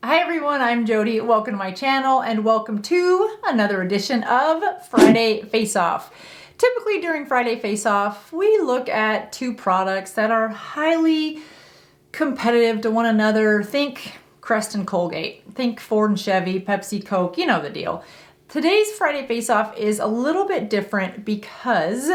Hi everyone, I'm Jody. Welcome to my channel and welcome to another edition of Friday Face Off. Typically during Friday Face Off, we look at two products that are highly competitive to one another. Think Crest and Colgate, think Ford and Chevy, Pepsi, Coke, you know the deal. Today's Friday Face Off is a little bit different because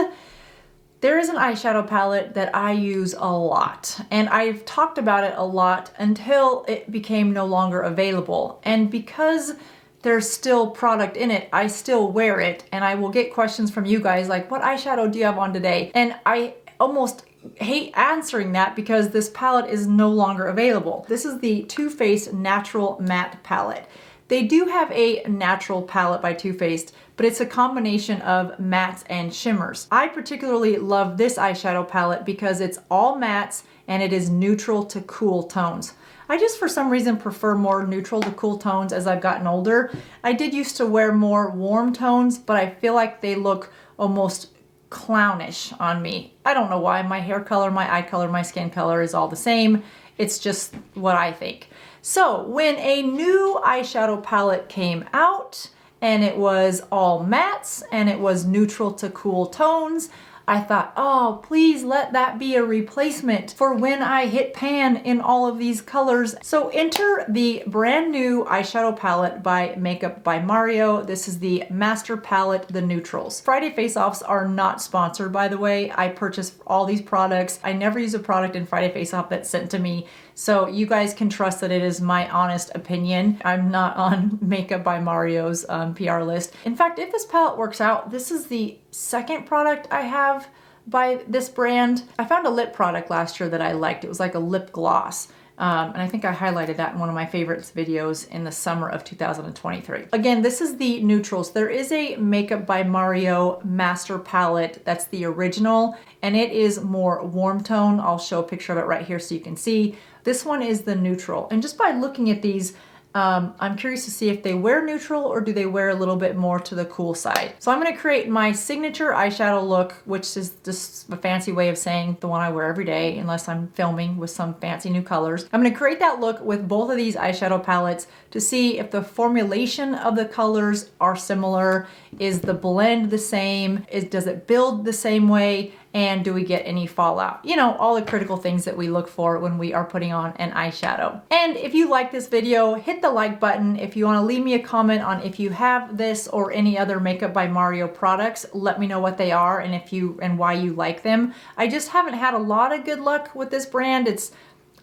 there is an eyeshadow palette that I use a lot, and I've talked about it a lot until it became no longer available. And because there's still product in it, I still wear it, and I will get questions from you guys like, what eyeshadow do you have on today? And I almost hate answering that because this palette is no longer available. This is the Too Faced Natural Matte Palette. They do have a natural palette by Too Faced, but it's a combination of mattes and shimmers. I particularly love this eyeshadow palette because it's all mattes and it is neutral to cool tones. I just for some reason prefer more neutral to cool tones as I've gotten older. I did used to wear more warm tones, but I feel like they look almost clownish on me. I don't know why. My hair color, my eye color, my skin color is all the same. It's just what I think. So when a new eyeshadow palette came out and it was all mattes and it was neutral to cool tones, I thought, oh, please let that be a replacement for when I hit pan in all of these colors. So enter the brand new eyeshadow palette by Makeup by Mario. This is the Master Palette, the Neutrals. Friday Face-Offs are not sponsored, by the way. I purchase all these products. I never use a product in Friday Face-Off that's sent to me. So you guys can trust that it is my honest opinion. I'm not on Makeup by Mario's PR list. In fact, if this palette works out, this is the second product I have by this brand. I found a lip product last year that I liked. It was like a lip gloss. And I think I highlighted that in one of my favorites videos in the summer of 2023. Again, this is the neutrals. There is a Makeup by Mario Master Palette. That's the original, and it is more warm tone. I'll show a picture of it right here so you can see. This one is the neutral. And just by looking at these, I'm curious to see if they wear neutral or do they wear a little bit more to the cool side. So I'm going to create my signature eyeshadow look, which is just a fancy way of saying the one I wear every day unless I'm filming with some fancy new colors. I'm going to create that look with both of these eyeshadow palettes to see if the formulation of the colors are similar. Is the blend the same? Does it build the same way? And do we get any fallout? You know, all the critical things that we look for when we are putting on an eyeshadow. And if you like this video, hit the like button. If you want to leave me a comment on if you have this or any other Makeup by Mario products, let me know what they are and why you like them. I just haven't had a lot of good luck with this brand. It's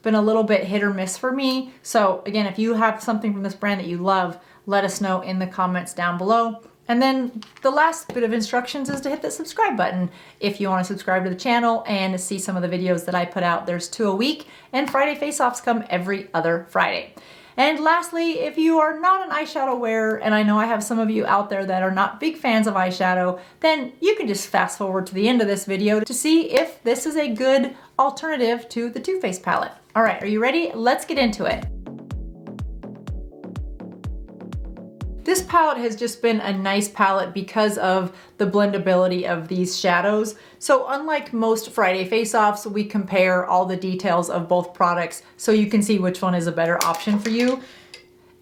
been a little bit hit or miss for me. So again, if you have something from this brand that you love, let us know in the comments down below. And then the last bit of instructions is to hit the subscribe button if you want to subscribe to the channel and see some of the videos that I put out. There's 2 a week, and Friday Face-Offs come every other Friday. And lastly, if you are not an eyeshadow wearer, and I know I have some of you out there that are not big fans of eyeshadow, then you can just fast forward to the end of this video to see if this is a good alternative to the Too Faced palette. All right, are you ready? Let's get into it. This palette has just been a nice palette because of the blendability of these shadows. So unlike most Friday Face-Offs, we compare all the details of both products so you can see which one is a better option for you.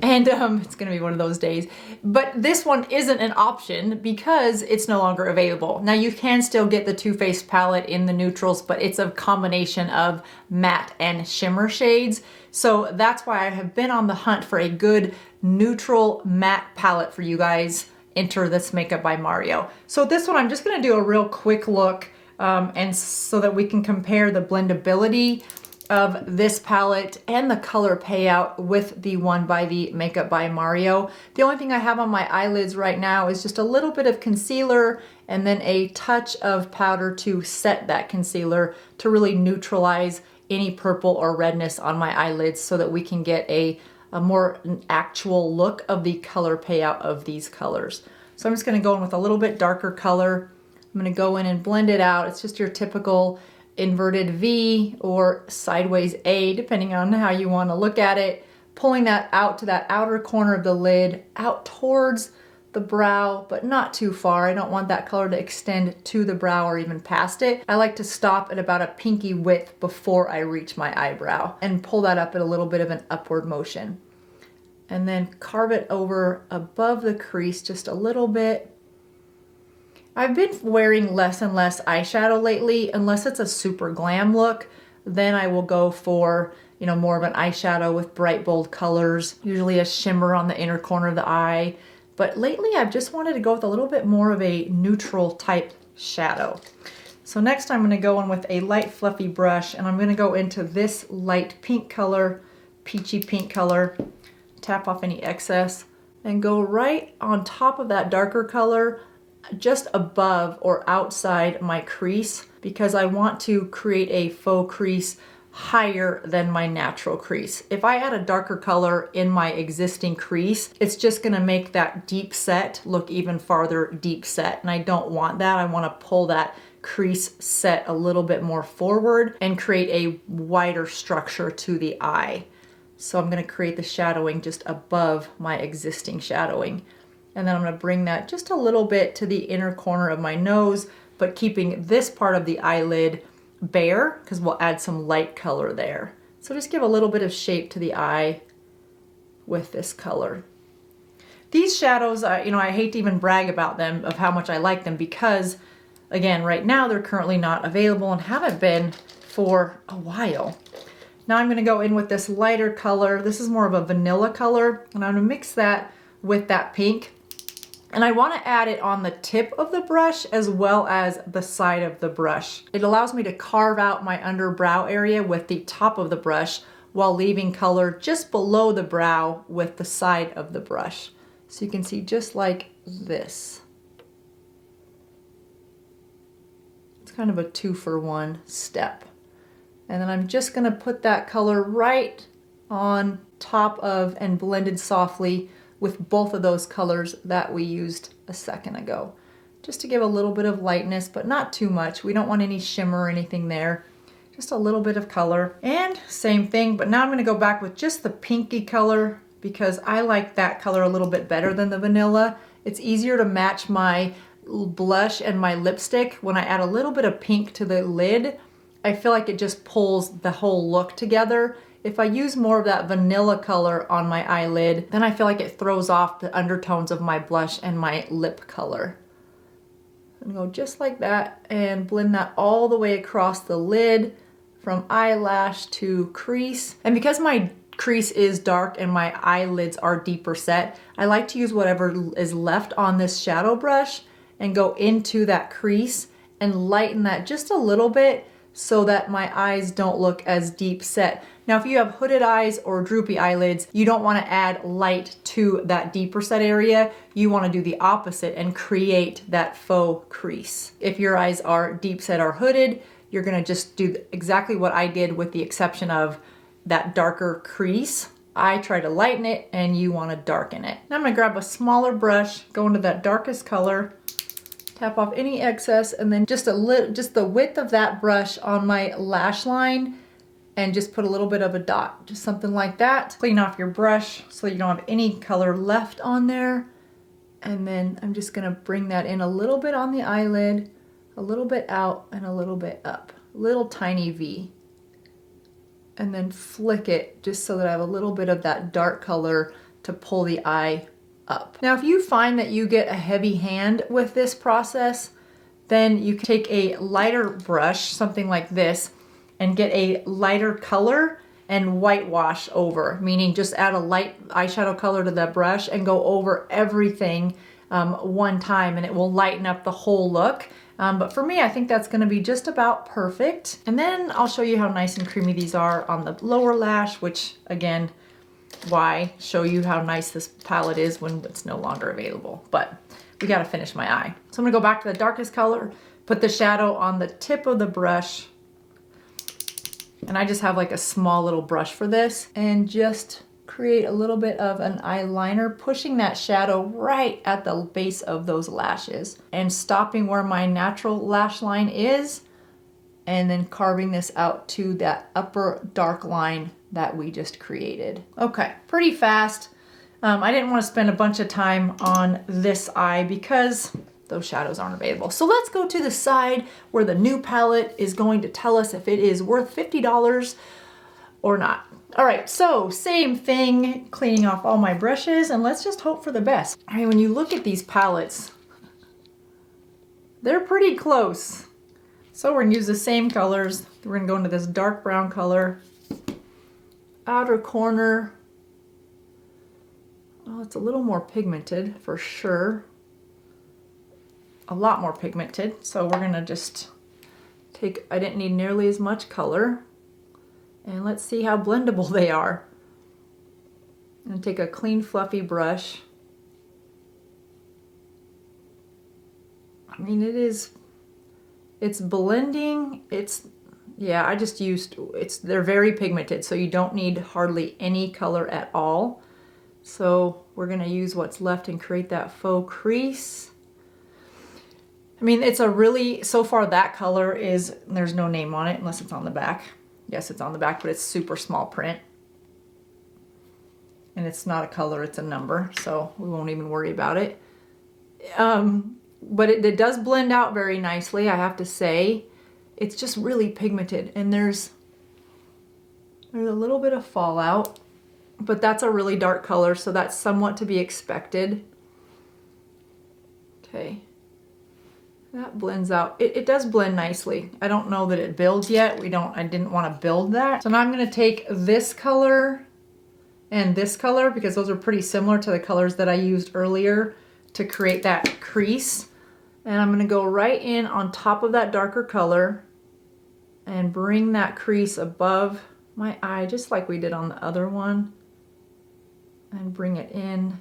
And it's gonna be one of those days. But this one isn't an option because it's no longer available. Now you can still get the Too Faced palette in the neutrals, but it's a combination of matte and shimmer shades. So that's why I have been on the hunt for a good neutral matte palette for you guys. Enter this Makeup by Mario. So this one, I'm just gonna do a real quick look and so that we can compare the blendability of this palette and the color payout with the one by the Makeup by Mario. The only thing I have on my eyelids right now is just a little bit of concealer and then a touch of powder to set that concealer to really neutralize any purple or redness on my eyelids so that we can get a more actual look of the color payout of these colors. So I'm just gonna go in with a little bit darker color. I'm gonna go in and blend it out. It's just your typical inverted V or sideways A, depending on how you want to look at it. Pulling that out to that outer corner of the lid, out towards the brow, but not too far. I don't want that color to extend to the brow or even past it. I like to stop at about a pinky width before I reach my eyebrow and pull that up at a little bit of an upward motion. and then carve it over above the crease just a little bit. I've been wearing less and less eyeshadow lately, unless it's a super glam look. Then I will go for, you know, more of an eyeshadow with bright, bold colors, usually a shimmer on the inner corner of the eye. But lately I've just wanted to go with a little bit more of a neutral type shadow. So next I'm going to go in with a light fluffy brush, and I'm going to go into this light pink color, peachy pink color, tap off any excess, and go right on top of that darker color, just above or outside my crease, because I want to create a faux crease higher than my natural crease. If I add a darker color in my existing crease, it's just gonna make that deep set look even farther deep set, and I don't want that. I wanna pull that crease set a little bit more forward and create a wider structure to the eye. So I'm gonna create the shadowing just above my existing shadowing. And then I'm gonna bring that just a little bit to the inner corner of my nose, but keeping this part of the eyelid bare, because we'll add some light color there. So just give a little bit of shape to the eye with this color. These shadows, you know, I hate to even brag about them, of how much I like them, because again, right now they're currently not available and haven't been for a while. Now I'm gonna go in with this lighter color. This is more of a vanilla color, and I'm gonna mix that with that pink. And I want to add it on the tip of the brush as well as the side of the brush. It allows me to carve out my underbrow area with the top of the brush while leaving color just below the brow with the side of the brush. So you can see just like this. It's kind of a 2-for-1 step. And then I'm just going to put that color right on top of and blend it softly with both of those colors that we used a second ago. Just to give a little bit of lightness, but not too much. We don't want any shimmer or anything there. Just a little bit of color. And same thing, but now I'm gonna go back with just the pinky color, because I like that color a little bit better than the vanilla. It's easier to match my blush and my lipstick when I add a little bit of pink to the lid. I feel like it just pulls the whole look together. If I use more of that vanilla color on my eyelid, then I feel like it throws off the undertones of my blush and my lip color. I'm gonna go just like that and blend that all the way across the lid from eyelash to crease. And because my crease is dark and my eyelids are deeper set, I like to use whatever is left on this shadow brush and go into that crease and lighten that just a little bit so that my eyes don't look as deep set. Now, if you have hooded eyes or droopy eyelids, you don't want to add light to that deeper set area. You want to do the opposite and create that faux crease. If your eyes are deep set or hooded, you're going to just do exactly what I did, with the exception of that darker crease. I try to lighten it and you want to darken it. Now I'm going to grab a smaller brush, go into that darkest color, tap off any excess, and then just the width of that brush on my lash line, and just put a little bit of a dot, just something like that. Clean off your brush so you don't have any color left on there. And then I'm just gonna bring that in a little bit on the eyelid, a little bit out and a little bit up, little tiny V. And then flick it just so that I have a little bit of that dark color to pull the eye up. Now, if you find that you get a heavy hand with this process, then you can take a lighter brush, something like this, and get a lighter color and whitewash over, meaning just add a light eyeshadow color to the brush and go over everything one time, and it will lighten up the whole look. But for me, I think that's gonna be just about perfect. And then I'll show you how nice and creamy these are on the lower lash, which again, why show you how nice this palette is when it's no longer available. But we gotta finish my eye. So I'm gonna go back to the darkest color, put the shadow on the tip of the brush, and I just have like a small little brush for this, and just create a little bit of an eyeliner, pushing that shadow right at the base of those lashes and stopping where my natural lash line is, and then carving this out to that upper dark line that we just created. Okay, pretty fast. I didn't want to spend a bunch of time on this eye because those shadows aren't available. So let's go to the side where the new palette is going to tell us if it is worth $50 or not. All right, so same thing, cleaning off all my brushes, and let's just hope for the best. I mean, when you look at these palettes, they're pretty close. So we're gonna use the same colors. We're gonna go into this dark brown color. Outer corner. Oh, it's a little more pigmented for sure. A lot more pigmented. So we're gonna just take, I didn't need nearly as much color. And let's see how blendable they are. I'm gonna take a clean fluffy brush. I mean, it's blending, yeah, I just used, they're very pigmented, so you don't need hardly any color at all. So we're gonna use what's left and create that faux crease. I mean, it's a really, so far that color is, there's no name on it unless it's on the back. Yes, it's on the back, but it's super small print. And it's not a color, it's a number, so we won't even worry about it. But it does blend out very nicely, I have to say. It's just really pigmented, and there's a little bit of fallout, but that's a really dark color, so that's somewhat to be expected. Okay, that blends out. It does blend nicely. I don't know that it builds yet. I didn't want to build that. So now I'm gonna take this color and this color, because those are pretty similar to the colors that I used earlier to create that crease. And I'm gonna go right in on top of that darker color and bring that crease above my eye, just like we did on the other one, and bring it in.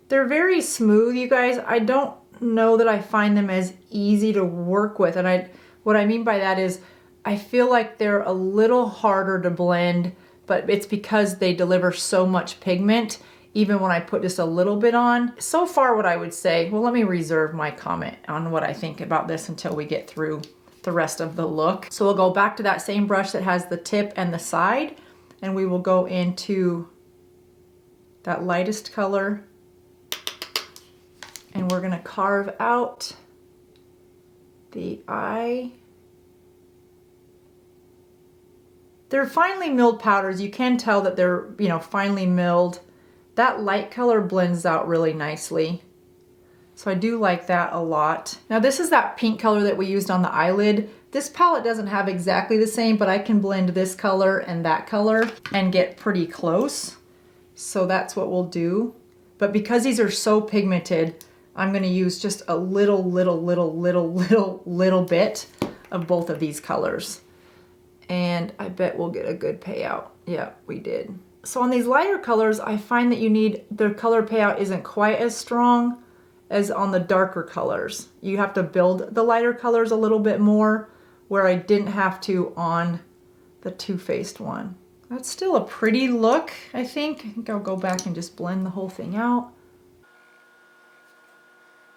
They're very smooth, you guys. I don't know that I find them as easy to work with. And what I mean by that is I feel like they're a little harder to blend, but it's because they deliver so much pigment, even when I put just a little bit on. So far what I would say, well, let me reserve my comment on what I think about this until we get through the rest of the look. So we'll go back to that same brush that has the tip and the side, and we will go into that lightest color, and we're gonna carve out the eye. They're finely milled powders. You can tell that they're, you know, finely milled. That light color blends out really nicely. So I do like that a lot. Now this is that pink color that we used on the eyelid. This palette doesn't have exactly the same, but I can blend this color and that color and get pretty close. So that's what we'll do. But because these are so pigmented, I'm gonna use just a little bit of both of these colors. And I bet we'll get a good payout. Yeah, we did. So on these lighter colors, I find that the color payout isn't quite as strong as on the darker colors. You have to build the lighter colors a little bit more, where I didn't have to on the Too Faced one. That's still a pretty look, I think. I think I'll go back and just blend the whole thing out.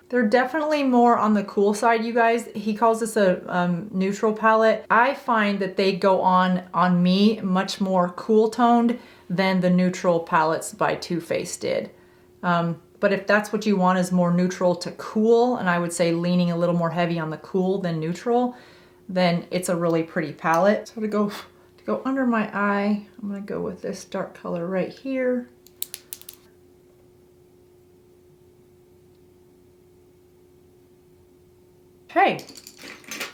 They're definitely more on the cool side, you guys. He calls this a neutral palette. I find that they go on me much more cool toned than the neutral palettes by Too Faced did. But if that's what you want, is more neutral to cool, and I would say leaning a little more heavy on the cool than neutral, then it's a really pretty palette. So to go under my eye, I'm gonna go with this dark color right here. Okay,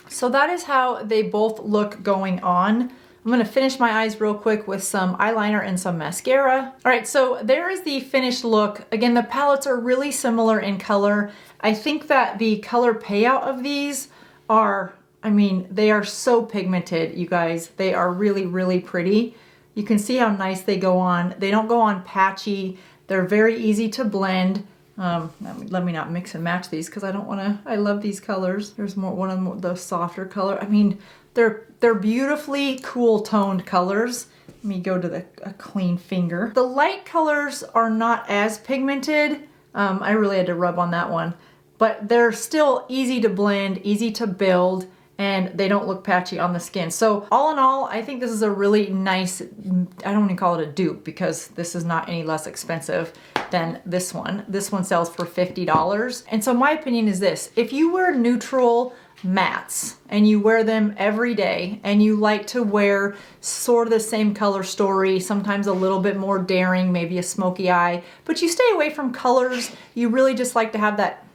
so that is how they both look going on. I'm gonna finish my eyes real quick with some eyeliner and some mascara. All right, so there is the finished look. Again, the palettes are really similar in color. I think that the color payout of these are, I mean, they are so pigmented, you guys. They are really, really pretty. You can see how nice they go on. They don't go on patchy. They're very easy to blend. Let me not mix and match these because I don't want to. I love these colors. There's one of the softer color. I mean, they're beautifully cool toned colors. Let me go to a clean finger. The light colors are not as pigmented. I really had to rub on that one, but they're still easy to blend, easy to build, and they don't look patchy on the skin. So all in all, I think this is a really nice, I don't even call it a dupe because this is not any less expensive than this one. This one sells for $50. And so my opinion is this: if you wear neutral mattes and you wear them every day and you like to wear sort of the same color story, sometimes a little bit more daring, maybe a smoky eye, but you stay away from colors, you really just like to have that,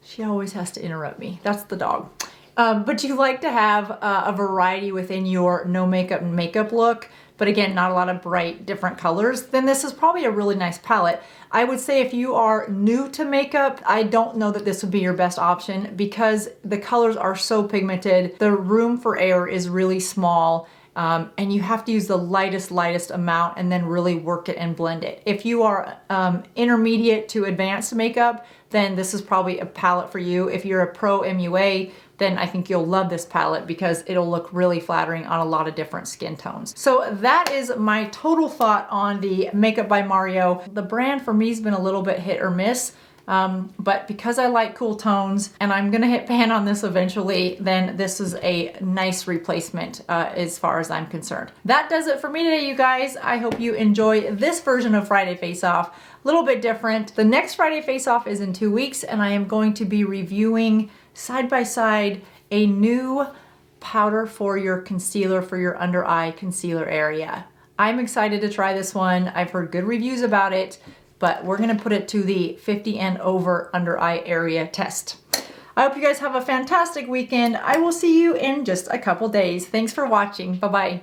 she always has to interrupt me, that's the dog. But you like to have a variety within your no makeup look, but again, not a lot of bright different colors, then this is probably a really nice palette. I would say if you are new to makeup, I don't know that this would be your best option because the colors are so pigmented. The room for error is really small. And you have to use the lightest amount and then really work it and blend it. If you are intermediate to advanced makeup, then this is probably a palette for you. If you're a pro MUA, then I think you'll love this palette because it'll look really flattering on a lot of different skin tones. So that is my total thought on the Makeup by Mario. The brand for me has been a little bit hit or miss. But because I like cool tones and I'm gonna hit pan on this eventually, then this is a nice replacement as far as I'm concerned. That does it for me today, you guys. I hope you enjoy this version of Friday Face Off. A little bit different. The next Friday Face Off is in 2 weeks and I am going to be reviewing side by side a new powder for your concealer, for your under eye concealer area. I'm excited to try this one. I've heard good reviews about it, but we're gonna put it to the 50 and over under eye area test. I hope you guys have a fantastic weekend. I will see you in just a couple days. Thanks for watching. Bye-bye.